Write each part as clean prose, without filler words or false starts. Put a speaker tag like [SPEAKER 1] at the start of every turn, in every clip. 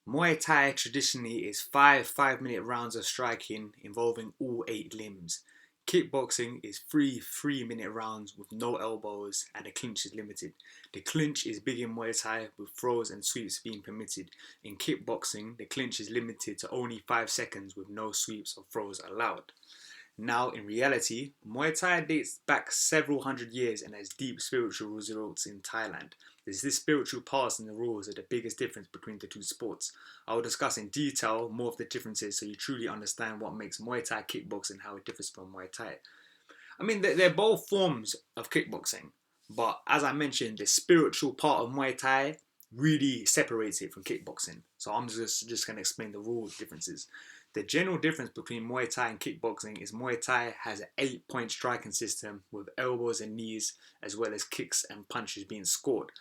[SPEAKER 1] Muay Thai traditionally is five-minute rounds of striking involving all 8 limbs. Kickboxing is three-minute rounds with no elbows and the clinch is limited. The clinch is big in Muay Thai with throws and sweeps being permitted. In kickboxing, the clinch is limited to only 5 seconds with no sweeps or throws allowed. Now, in reality, Muay Thai dates back several hundred years and has deep spiritual roots in Thailand. It's this spiritual past and the rules are the biggest difference between the two sports. I will discuss in detail more of the differences so you truly understand what makes Muay Thai kickboxing and how it differs from Muay Thai. I mean, they're both forms of kickboxing, but as I mentioned, the spiritual part of Muay Thai really separates it from kickboxing. So I'm just going to explain the rule differences. The general difference between Muay Thai and kickboxing is Muay Thai has an 8-point striking system with elbows and knees as well as kicks and punches being scored.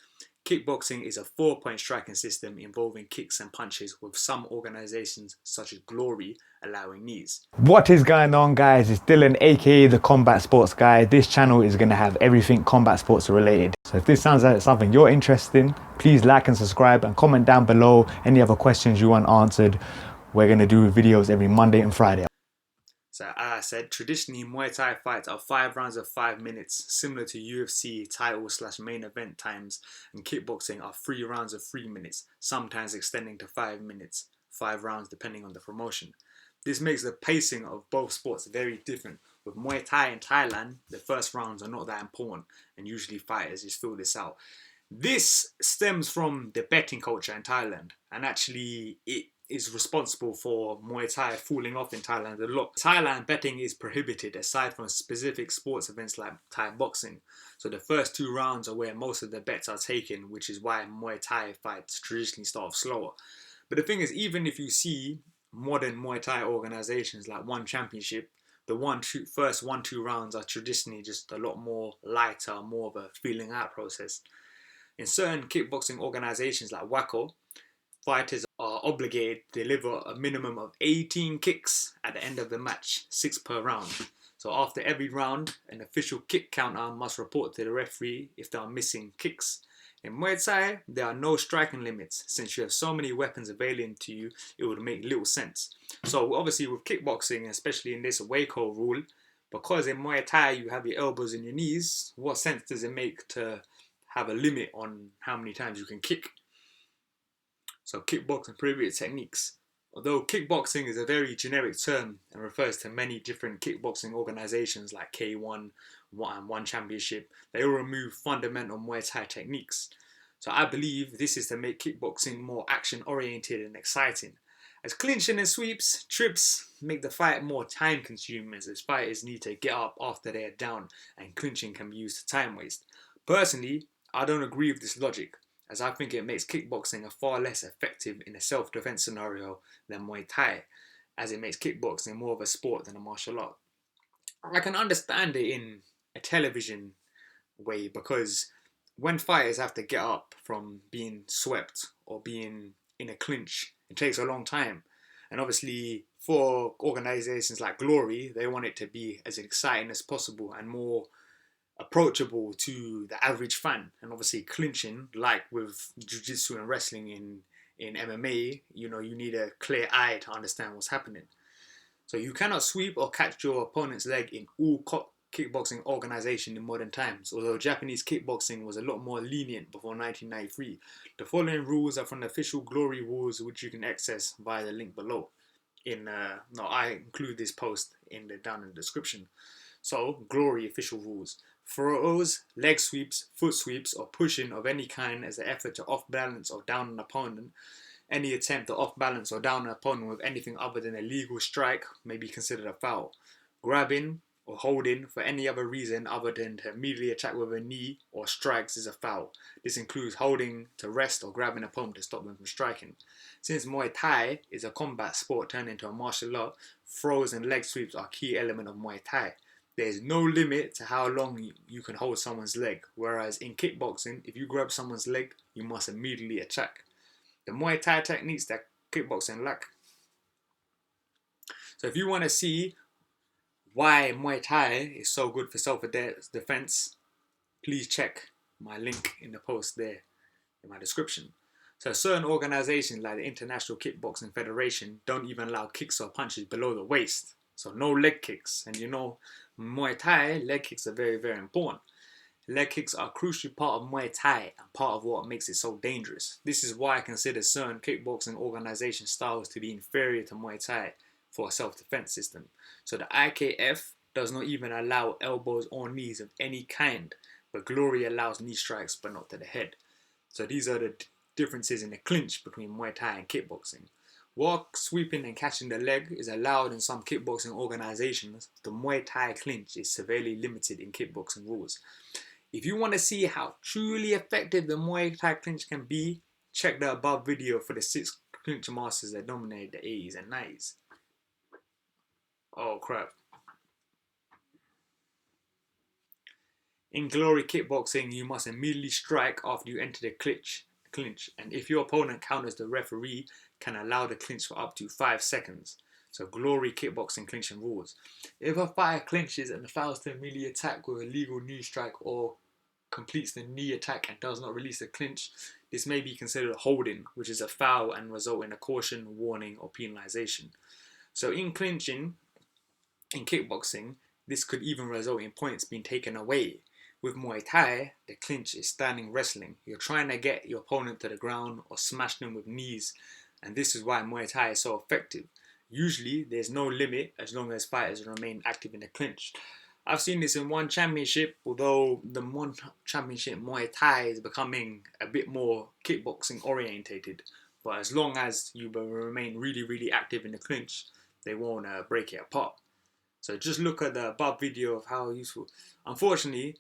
[SPEAKER 1] Kickboxing is a 4-point striking system involving kicks and punches with some organizations such as Glory allowing knees.
[SPEAKER 2] What is going on, guys? It's Dylan, aka the Combat Sports Guy. This channel is going to have everything combat sports related. So if this sounds like something you're interested in, please like and subscribe and comment down below any other questions you want answered. We're going to do videos every Monday and Friday.
[SPEAKER 1] So as I said, traditionally Muay Thai fights are 5 rounds of 5 minutes, similar to UFC title/main event times, and kickboxing are 3 rounds of 3 minutes, sometimes extending to 5 minutes, 5 rounds depending on the promotion. This makes the pacing of both sports very different. With Muay Thai in Thailand, the first rounds are not that important, and usually fighters just fill this out. This stems from the betting culture in Thailand, and actually it is responsible for Muay Thai falling off in Thailand a lot. Thailand betting is prohibited aside from specific sports events like Thai boxing. So the first 2 rounds are where most of the bets are taken, which is why Muay Thai fights traditionally start off slower. But the thing is, even if you see modern Muay Thai organizations like One Championship, the first 1-2 rounds are traditionally just a lot more lighter, more of a feeling out process. In certain kickboxing organizations like Wacko, fighters are obligated to deliver a minimum of 18 kicks at the end of the match, 6 per round. So after every round, an official kick counter must report to the referee if they are missing kicks. In Muay Thai, there are no striking limits. Since you have so many weapons available to you, it would make little sense. So obviously with kickboxing, especially in this Waco rule, because in Muay Thai you have your elbows and your knees, what sense does it make to have a limit on how many times you can kick? So kickboxing prohibited techniques. Although kickboxing is a very generic term and refers to many different kickboxing organizations like K1 and One Championship, they all remove fundamental Muay Thai techniques. So I believe this is to make kickboxing more action oriented and exciting. As clinching and sweeps, trips make the fight more time consuming as fighters need to get up after they're down and clinching can be used to time waste. Personally, I don't agree with this logic, as I think it makes kickboxing a far less effective in a self-defense scenario than Muay Thai, as it makes kickboxing more of a sport than a martial art. I can understand it in a television way because when fighters have to get up from being swept or being in a clinch, it takes a long time. And obviously for organizations like Glory, they want it to be as exciting as possible and more approachable to the average fan. And obviously clinching, like with jiu-jitsu and wrestling in MMA, you need a clear eye to understand what's happening. So you cannot sweep or catch your opponent's leg in all kickboxing organization in modern times, although Japanese kickboxing was a lot more lenient before 1993. The following rules are from the official Glory rules, which you can access via the link below. I include this post down in the description. So, Glory official rules. Throws, leg sweeps, foot sweeps, or pushing of any kind as an effort to off-balance or down an opponent. Any attempt to off-balance or down an opponent with anything other than a legal strike may be considered a foul. Grabbing or holding for any other reason other than to immediately attack with a knee or strikes is a foul. This includes holding to rest or grabbing an opponent to stop them from striking. Since Muay Thai is a combat sport turned into a martial art, throws and leg sweeps are a key element of Muay Thai. There is no limit to how long you can hold someone's leg, whereas in kickboxing, if you grab someone's leg, you must immediately attack. The Muay Thai techniques that kickboxing lack. So if you want to see why Muay Thai is so good for self-defense, please check my link in the post there in my description. So certain organizations like the International Kickboxing Federation don't even allow kicks or punches below the waist. So no leg kicks. And you know, Muay Thai, leg kicks are very, very important. Leg kicks are a crucial part of Muay Thai and part of what makes it so dangerous. This is why I consider certain kickboxing organization styles to be inferior to Muay Thai for a self-defense system. So the IKF does not even allow elbows or knees of any kind, but Glory allows knee strikes but not to the head. So these are the differences in the clinch between Muay Thai and kickboxing. While sweeping and catching the leg is allowed in some kickboxing organizations, the Muay Thai clinch is severely limited in kickboxing rules. If you want to see how truly effective the Muay Thai clinch can be, check the above video for the 6 clinch masters that dominated the 80s and 90s. Oh crap. In Glory Kickboxing, you must immediately strike after you enter the clinch, and if your opponent counters, the referee can allow the clinch for up to 5 seconds. So Glory Kickboxing clinching rules. If a fighter clinches and fails to immediately attack with a legal knee strike or completes the knee attack and does not release the clinch, this may be considered a holding, which is a foul and result in a caution, warning or penalization. So in clinching, in kickboxing, this could even result in points being taken away. With Muay Thai, the clinch is standing wrestling. You're trying to get your opponent to the ground or smash them with knees, and this is why Muay Thai is so effective. Usually, there's no limit as long as fighters remain active in the clinch. I've seen this in one championship, although the one championship Muay Thai is becoming a bit more kickboxing orientated. But as long as you remain really, really active in the clinch, they won't break it apart. So just look at the above video of how useful. Unfortunately,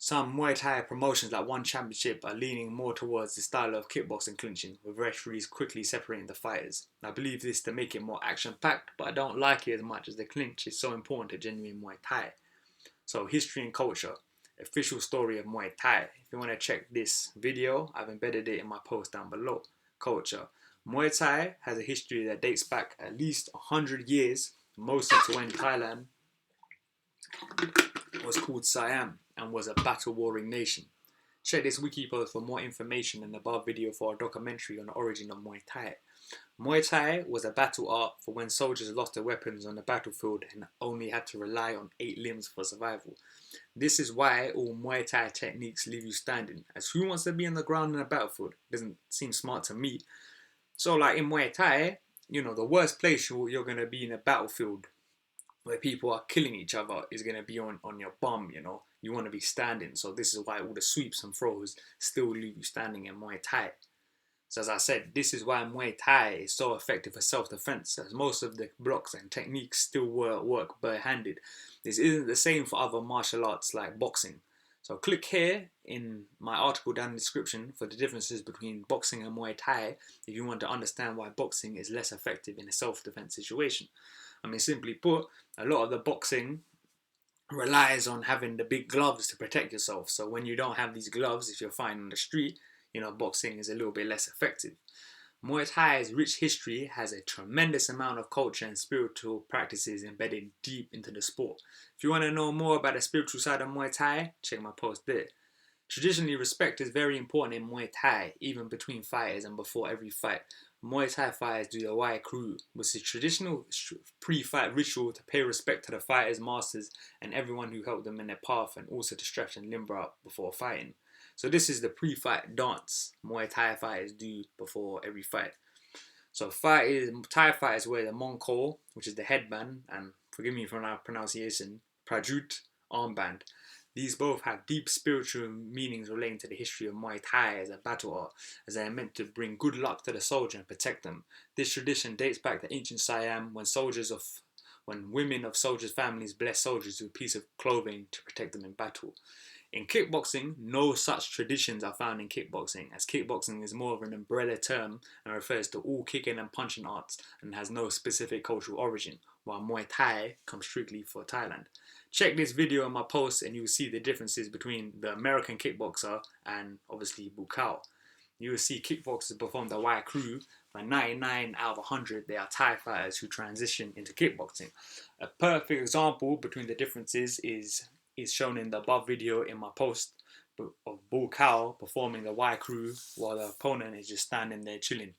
[SPEAKER 1] some Muay Thai promotions like One Championship are leaning more towards the style of kickboxing clinching, with referees quickly separating the fighters. I believe this to make it more action-packed, but I don't like it as much as the clinch is so important to genuine Muay Thai. So history and culture, official story of Muay Thai. If you want to check this video, I've embedded it in my post down below. Culture. Muay Thai has a history that dates back at least 100 years, mostly to when Thailand was called Siam and was a battle-warring nation. Check this wiki post for more information and the above video for a documentary on the origin of Muay Thai. Muay Thai was a battle art for when soldiers lost their weapons on the battlefield and only had to rely on 8 limbs for survival. This is why all Muay Thai techniques leave you standing, as who wants to be on the ground in a battlefield? Doesn't seem smart to me. So like in Muay Thai, you know, the worst place you're going to be in a battlefield where people are killing each other is going to be on your bum, you know. You want to be standing. So this is why all the sweeps and throws still leave you standing in Muay Thai. So as I said, this is why Muay Thai is so effective for self-defense, as most of the blocks and techniques still work bare-handed. This isn't the same for other martial arts like boxing. So click here in my article down in the description for the differences between boxing and Muay Thai if you want to understand why boxing is less effective in a self-defense situation. I mean, simply put, a lot of the boxing relies on having the big gloves to protect yourself. So when you don't have these gloves, if you're fighting on the street, you know, boxing is a little bit less effective. Muay Thai's rich history has a tremendous amount of culture and spiritual practices embedded deep into the sport. If you want to know more about the spiritual side of Muay Thai, check my post there. Traditionally, respect is very important in Muay Thai, even between fighters and before every fight. Muay Thai fighters do the Wai Kru, which is a traditional pre-fight ritual to pay respect to the fighters, masters, and everyone who helped them in their path, and also to stretch and limber up before fighting. So this is the pre-fight dance Muay Thai fighters do before every fight. So Thai fighters wear the Mongkol, which is the headband, and forgive me for my pronunciation, Prajut armband. These both have deep spiritual meanings relating to the history of Muay Thai as a battle art, as they are meant to bring good luck to the soldier and protect them. This tradition dates back to ancient Siam when women of soldiers' families blessed soldiers with a piece of clothing to protect them in battle. In kickboxing, no such traditions are found in kickboxing, as kickboxing is more of an umbrella term and refers to all kicking and punching arts and has no specific cultural origin, while Muay Thai comes strictly for Thailand. Check this video in my post and you will see the differences between the American kickboxer and obviously Bukao. You will see kickboxers perform the Wai Kru, but 99 out of 100 they are Thai fighters who transition into kickboxing. A perfect example between the differences is shown in the above video in my post of bull cow performing the Y crew while the opponent is just standing there chilling.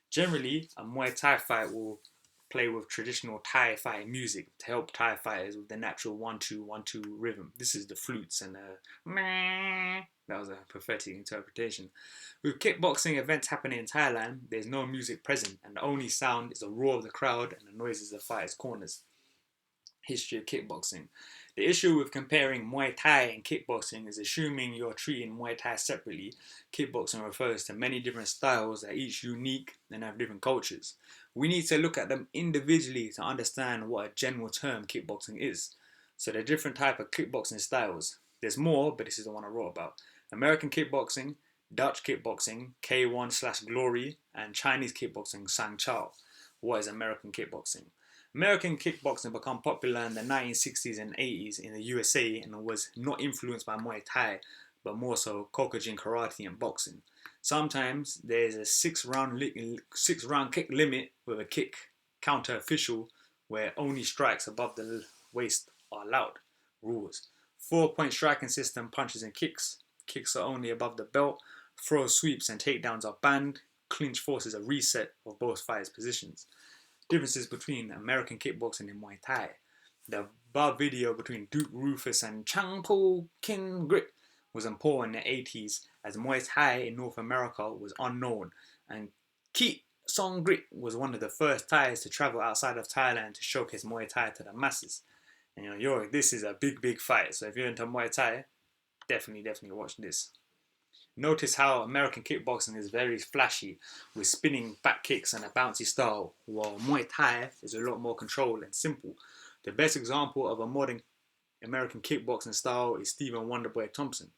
[SPEAKER 1] Generally, a Muay Thai fight will play with traditional Thai fight music to help Thai fighters with the natural 1-2 1-2 rhythm. This is the flutes and the meh. That was a prophetic interpretation. With kickboxing events happening in Thailand, there's no music present, and the only sound is the roar of the crowd and the noises of fighters' corners. History of kickboxing. The issue with comparing Muay Thai and kickboxing is assuming you're treating Muay Thai separately. Kickboxing refers to many different styles that are each unique and have different cultures. We need to look at them individually to understand what a general term kickboxing is. So there are different type of kickboxing styles. There's more, but this is the one I wrote about. American kickboxing, Dutch kickboxing, K1/Glory, and Chinese kickboxing, Sang Chao. What is American kickboxing? American kickboxing became popular in the 1960s and 80s in the USA and was not influenced by Muay Thai, but more so Kokujin karate and boxing. Sometimes there's a six-round kick limit with a kick counter official where only strikes above the waist are allowed. Rules: 4-point striking system, punches and kicks. Kicks are only above the belt. Throw sweeps and takedowns are banned. Clinch forces a reset of both fighters' positions. Differences between American kickboxing and Muay Thai. The above video between Duke Rufus and Chang Po Kin Grit was important in the 80s as Muay Thai in North America was unknown, and Ki Song Grit was one of the first Thais to travel outside of Thailand to showcase Muay Thai to the masses. And this is a big fight, so if you're into Muay Thai, definitely watch this. Notice how American kickboxing is very flashy with spinning back kicks and a bouncy style, while Muay Thai is a lot more controlled and simple. The best example of a modern American kickboxing style is Stephen Wonderboy Thompson.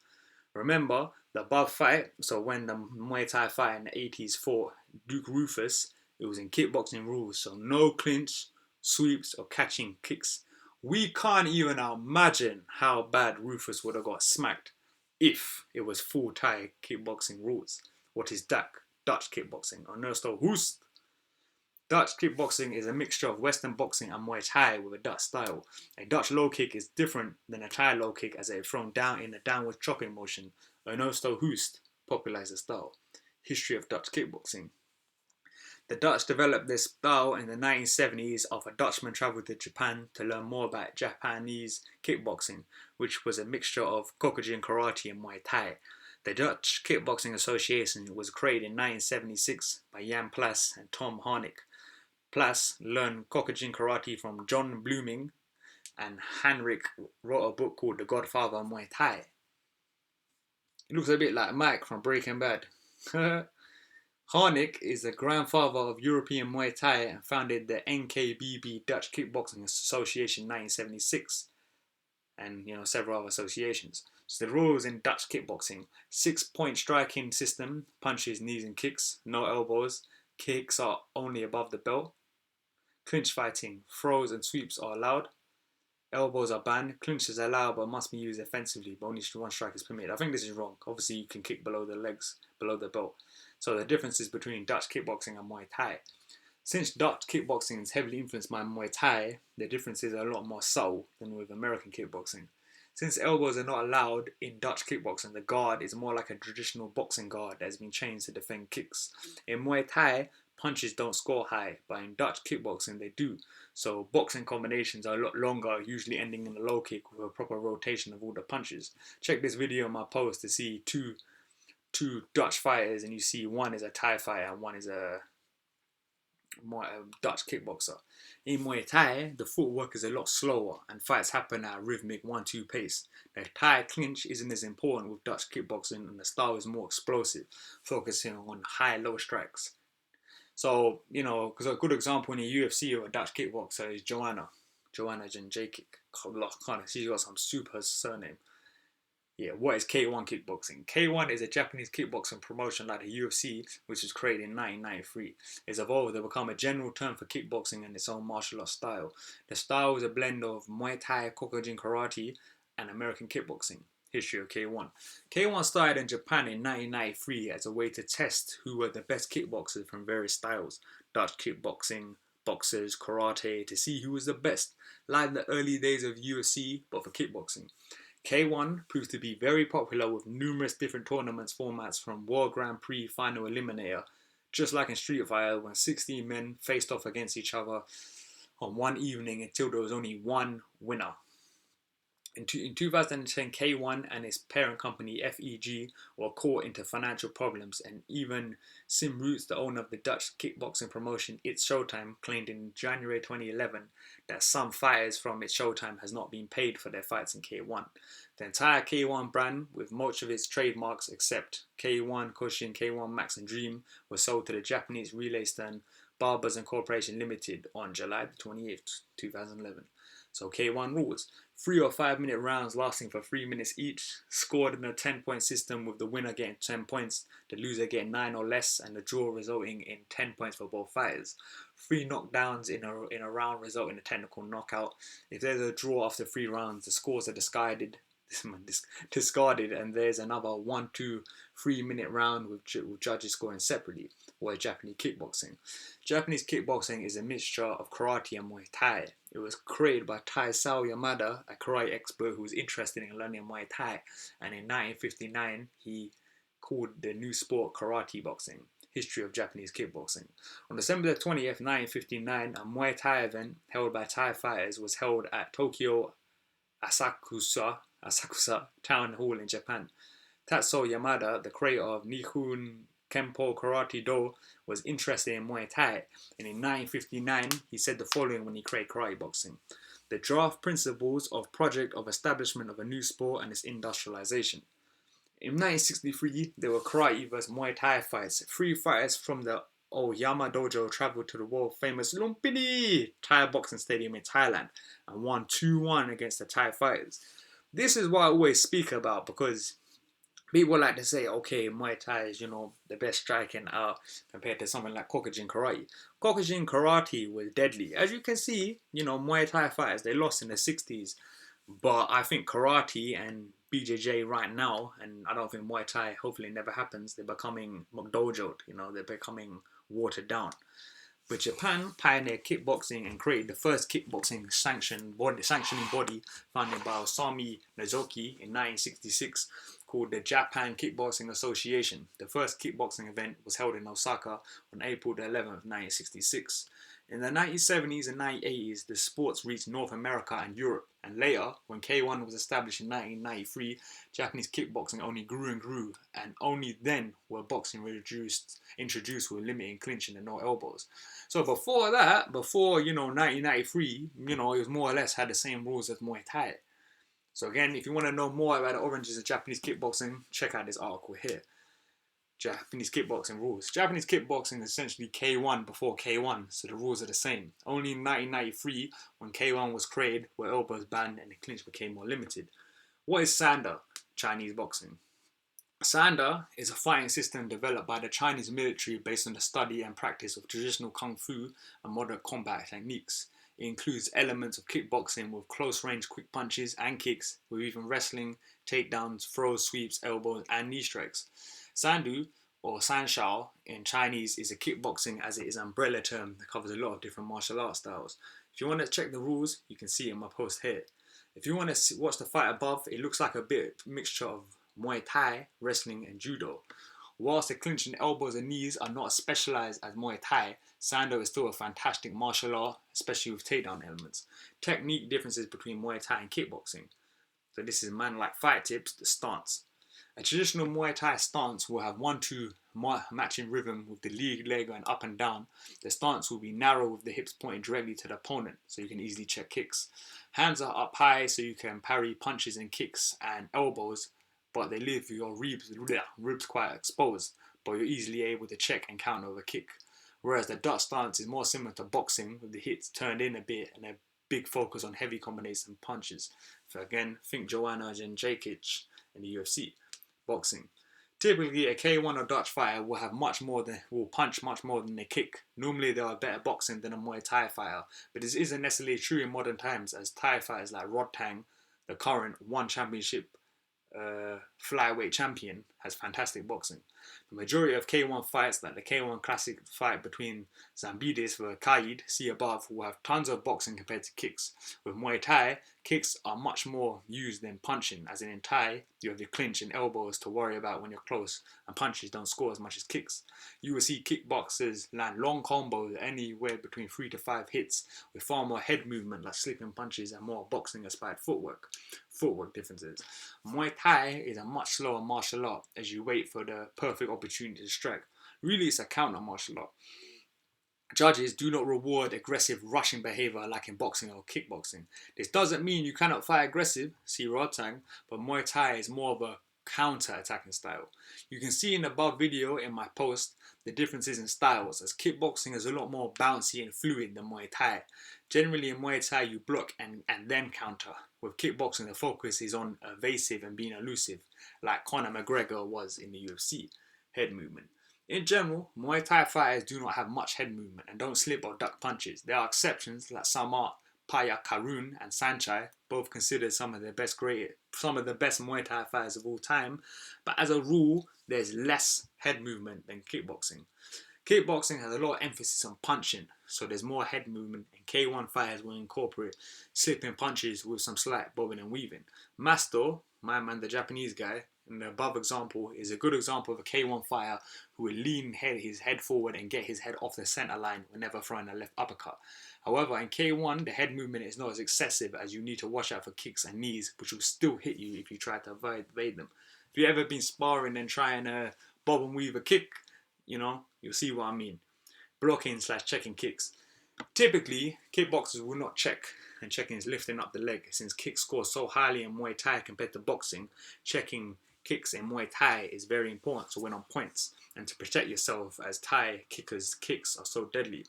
[SPEAKER 1] Remember the above fight, so when the Muay Thai fight in the 80s fought Duke Rufus, it was in kickboxing rules, so no clinch, sweeps or catching kicks. We can't even imagine how bad Rufus would have got smacked if it was full Thai kickboxing rules. What is Dutch kickboxing? Ernesto Hoost. Dutch kickboxing is a mixture of Western boxing and Muay Thai with a Dutch style. A Dutch low kick is different than a Thai low kick as it is thrown down in a downward chopping motion. Ernesto Hoost popularized the style. History of Dutch kickboxing. The Dutch developed this style in the 1970s after a Dutchman travelled to Japan to learn more about Japanese kickboxing, which was a mixture of Kokujin karate and Muay Thai. The Dutch Kickboxing Association was created in 1976 by Jan Plas and Tom Harnick. Plas learned Kokujin karate from John Blooming, and Henrik wrote a book called The Godfather of Muay Thai. It looks a bit like Mike from Breaking Bad. Harnick is the grandfather of European Muay Thai and founded the NKBB Dutch Kickboxing Association in 1976 and several other associations. So the rules in Dutch kickboxing: 6-point striking system, punches, knees and kicks, no elbows, kicks are only above the belt. Clinch fighting, throws and sweeps are allowed. Elbows are banned. Clinch is allowed but must be used offensively, but only one strike is permitted. I think this is wrong. Obviously you can kick below the legs, below the belt. So the differences between Dutch kickboxing and Muay Thai. Since Dutch kickboxing is heavily influenced by Muay Thai, the differences are a lot more subtle than with American kickboxing. Since elbows are not allowed in Dutch kickboxing, the guard is more like a traditional boxing guard that has been changed to defend kicks. In Muay Thai, punches don't score high, but in Dutch kickboxing they do. So boxing combinations are a lot longer, usually ending in a low kick with a proper rotation of all the punches. Check this video on my post to see two Dutch fighters, and you see one is a Thai fighter and one is a Dutch kickboxer. In Muay Thai, the footwork is a lot slower and fights happen at a rhythmic 1-2 pace. The Thai clinch isn't as important with Dutch kickboxing and the style is more explosive, focusing on high-low strikes. So, because a good example in the UFC of a Dutch kickboxer is Joanna Jędrzejczyk. She's got some super surname. Yeah, what is K1 kickboxing? K1 is a Japanese kickboxing promotion like the UFC, which was created in 1993. It's evolved to become a general term for kickboxing and its own martial art style. The style is a blend of Muay Thai, Kokujin karate, and American kickboxing. History of K1. K1 started in Japan in 1993 as a way to test who were the best kickboxers from various styles. Dutch kickboxing, boxers, karate, to see who was the best, like the early days of UFC, but for kickboxing. K1 proved to be very popular with numerous different tournaments formats from World Grand Prix Final Eliminator, just like in Street Fighter when 16 men faced off against each other on one evening until there was only one winner. In 2010, K1 and its parent company FEG were caught into financial problems, and even Sim Roots, the owner of the Dutch kickboxing promotion It's Showtime, claimed in January 2011 that some fighters from It's Showtime has not been paid for their fights in K1. The entire K1 brand, with most of its trademarks except K1, Koshin, K1 Max and Dream, was sold to the Japanese Relay Stern Barbers and Corporation Limited on July 28th, 2011. So K1 rules. 3 or 5 minute rounds lasting for 3 minutes each, scored in a 10-point system with the winner getting 10 points, the loser getting 9 or less, and the draw resulting in 10 points for both fighters. 3 knockdowns in a round result in a technical knockout. If there's a draw after 3 rounds, the scores are discarded, and there's another 1-2 3-minute round with judges scoring separately, or Japanese kickboxing. Japanese kickboxing is a mixture of karate and Muay Thai. It was created by Taisao Yamada, a karate expert who was interested in learning Muay Thai, and in 1959 he called the new sport karate boxing. History of Japanese kickboxing. On December 20th, 1959, a Muay Thai event held by Thai fighters was held at Tokyo Asakusa Town Hall in Japan. Tatsuo Yamada, the creator of Nihon Kempo Karate Do, was interested in Muay Thai, and in 1959 he said the following when he created karate boxing: "The draft principles of project of establishment of a new sport and its industrialization." In 1963, there were karate vs Muay Thai fights. 3 fighters from the Oyama Dojo traveled to the world famous Lumpini Thai boxing stadium in Thailand and won 2-1 against the Thai fighters. This is what I always speak about, because people like to say, okay, Muay Thai is, the best striking out compared to something like Kokujin Karate. Kokujin Karate was deadly. As you can see, Muay Thai fighters, they lost in the 60s. But I think karate and BJJ right now, and I don't think Muay Thai hopefully never happens, they're becoming dojoed, they're becoming watered down. But Japan pioneered kickboxing and created the first kickboxing sanctioning body founded by Osamu Nozoki in 1966, called the Japan Kickboxing Association. The first kickboxing event was held in Osaka on April 11th, 1966. In the 1970s and 1980s, the sports reached North America and Europe, and later, when K1 was established in 1993, Japanese kickboxing only grew and grew, and only then were boxing introduced with limiting clinching and no elbows. So before that, 1993, it was more or less had the same rules as Muay Thai. So again, if you want to know more about the origins of Japanese kickboxing, check out this article here. Japanese kickboxing rules. Japanese kickboxing is essentially K1 before K1, so the rules are the same. Only in 1993, when K1 was created, were elbows banned and the clinch became more limited. What is Sanda? Chinese boxing. Sanda is a fighting system developed by the Chinese military based on the study and practice of traditional kung fu and modern combat techniques. It includes elements of kickboxing with close-range quick punches and kicks, with even wrestling, takedowns, throws, sweeps, elbows, and knee strikes. Sandu, or Sanshao in Chinese, is a kickboxing as it is an umbrella term that covers a lot of different martial arts styles. If you want to check the rules, you can see it in my post here. If you want to watch the fight above, it looks like a mixture of Muay Thai, wrestling, and judo. Whilst the clinching elbows and knees are not as specialized as Muay Thai, Sando is still a fantastic martial art, especially with takedown elements. Technique differences between Muay Thai and kickboxing. So this is man like fight tips, the stance. A traditional Muay Thai stance will have 1-2 matching rhythm with the lead leg going up and down. The stance will be narrow with the hips pointing directly to the opponent, so you can easily check kicks. Hands are up high so you can parry punches and kicks and elbows, but they leave your ribs quite exposed, but you're easily able to check and counter with a kick. Whereas the Dutch stance is more similar to boxing, with the hits turned in a bit and a big focus on heavy combination punches. So again, think Joanna Jędrzejczyk in the UFC. Boxing. Typically, a K1 or Dutch fighter will punch much more than they kick. Normally, they are better boxing than a Muay Thai fighter, but this isn't necessarily true in modern times, as Thai fighters like Rod Tang, the current one championship flyweight champion, has fantastic boxing. The majority of K1 fights, like the K1 Classic fight between Zambidis versus Kaid, see above, will have tons of boxing compared to kicks. With Muay Thai, kicks are much more used than punching, as in Thai, you have your clinch and elbows to worry about when you're close, and punches don't score as much as kicks. You will see kickboxers land long combos anywhere between 3 to 5 hits, with far more head movement like slipping punches and more boxing-inspired footwork differences. Muay Thai is a much slower martial art as you wait for the perfect opportunity to strike. Really, it's a counter martial art. Judges do not reward aggressive rushing behavior like in boxing or kickboxing. This doesn't mean you cannot fight aggressive, see Rotang, but Muay Thai is more of a counter-attacking style. You can see in the above video in my post the differences in styles, as kickboxing is a lot more bouncy and fluid than Muay Thai. Generally in Muay Thai you block and then counter. With kickboxing the focus is on evasive and being elusive, like Conor McGregor was in the UFC. Head movement. In general, Muay Thai fighters do not have much head movement and don't slip or duck punches. There are exceptions like Samart, Paya Karun and Sanchai, both considered some of the best Muay Thai fighters of all time, but as a rule, there's less head movement than kickboxing. Kickboxing has a lot of emphasis on punching, so there's more head movement, and K1 fighters will incorporate slipping punches with some slight bobbing and weaving. Masto, my man, the Japanese guy, in the above example, is a good example of a K1 fighter who will lean his head forward and get his head off the center line whenever throwing a left uppercut. However, in K1, the head movement is not as excessive, as you need to watch out for kicks and knees, which will still hit you if you try to evade them. If you've ever been sparring and trying to bob and weave a kick, you'll see what I mean. Blocking/checking kicks. Typically, kickboxers will not check, and checking is lifting up the leg. Since kicks score so highly in Muay Thai compared to boxing, checking kicks in Muay Thai is very important to win on points and to protect yourself, as Thai kickers' kicks are so deadly.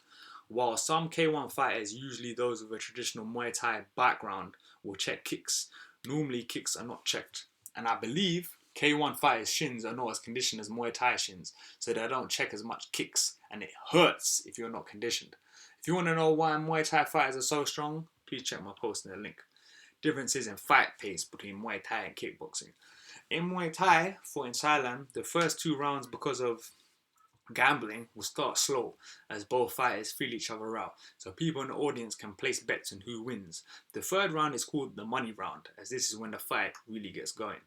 [SPEAKER 1] While some K1 fighters, usually those with a traditional Muay Thai background, will check kicks, normally kicks are not checked. And I believe K1 fighters' shins are not as conditioned as Muay Thai shins, so they don't check as much kicks, and it hurts if you're not conditioned. If you want to know why Muay Thai fighters are so strong, please check my post in the link. Differences in fight pace between Muay Thai and kickboxing. In Muay Thai, for in Thailand, the first 2 rounds, because of gambling, will start slow as both fighters feel each other out, so people in the audience can place bets on who wins. The 3rd round is called the money round, as this is when the fight really gets going.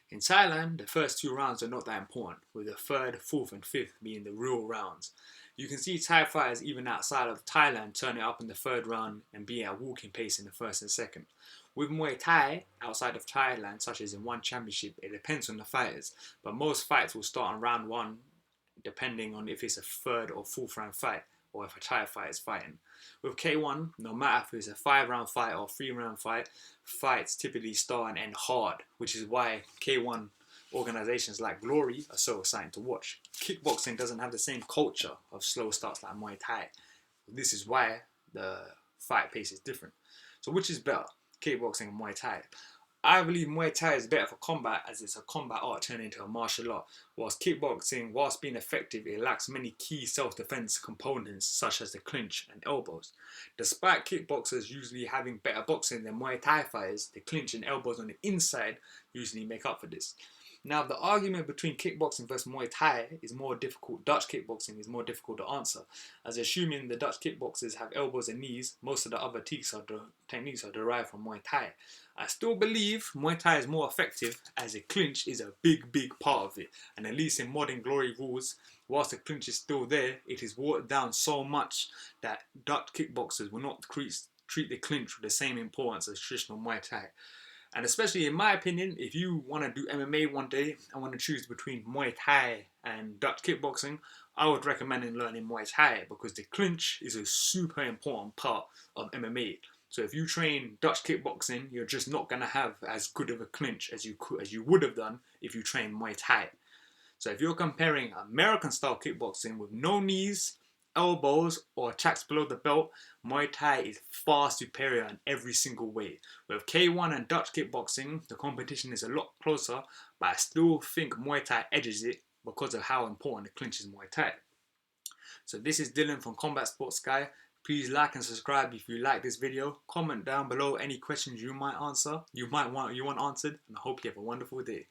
[SPEAKER 1] In Thailand, the first 2 rounds are not that important, with the 3rd, 4th and 5th being the real rounds. You can see Thai fighters even outside of Thailand turn it up in the 3rd round and be at a walking pace in the 1st and 2nd. With Muay Thai, outside of Thailand, such as in one championship, it depends on the fighters, but most fights will start on round 1, depending on if it's a 3rd or 4th round fight, or if a Thai fight is fighting. With K1, no matter if it's a 5-round fight or 3-round fight, fights typically start and end hard, which is why K1 organizations like Glory are so exciting to watch. Kickboxing doesn't have the same culture of slow starts like Muay Thai. This is why the fight pace is different. So which is better, kickboxing and Muay Thai? I believe Muay Thai is better for combat, as it's a combat art turned into a martial art, whilst kickboxing, whilst being effective, it lacks many key self-defense components such as the clinch and elbows. Despite kickboxers usually having better boxing than Muay Thai fighters, the clinch and elbows on the inside usually make up for this. Now, the argument between kickboxing versus Muay Thai is more difficult. Dutch kickboxing is more difficult to answer, as assuming the Dutch kickboxers have elbows and knees, most of the other techniques are derived from Muay Thai. I still believe Muay Thai is more effective, as a clinch is a big part of it, and at least in modern Glory rules, whilst the clinch is still there, it is watered down so much that Dutch kickboxers will not treat the clinch with the same importance as traditional Muay Thai. And especially in my opinion, if you want to do MMA one day and want to choose between Muay Thai and Dutch kickboxing, I would recommend learning Muay Thai, because the clinch is a super important part of MMA. So if you train Dutch kickboxing, you're just not going to have as good of a clinch as you would have done if you trained Muay Thai. So if you're comparing American style kickboxing with no knees, elbows or attacks below the belt, Muay Thai is far superior in every single way. With K1 and Dutch kickboxing, the competition is a lot closer, but I still think Muay Thai edges it because of how important the clinch is in Muay Thai. So this is Dylan from Combat Sports Guy. Please like and subscribe if you like this video. Comment down below any questions you want answered, and I hope you have a wonderful day.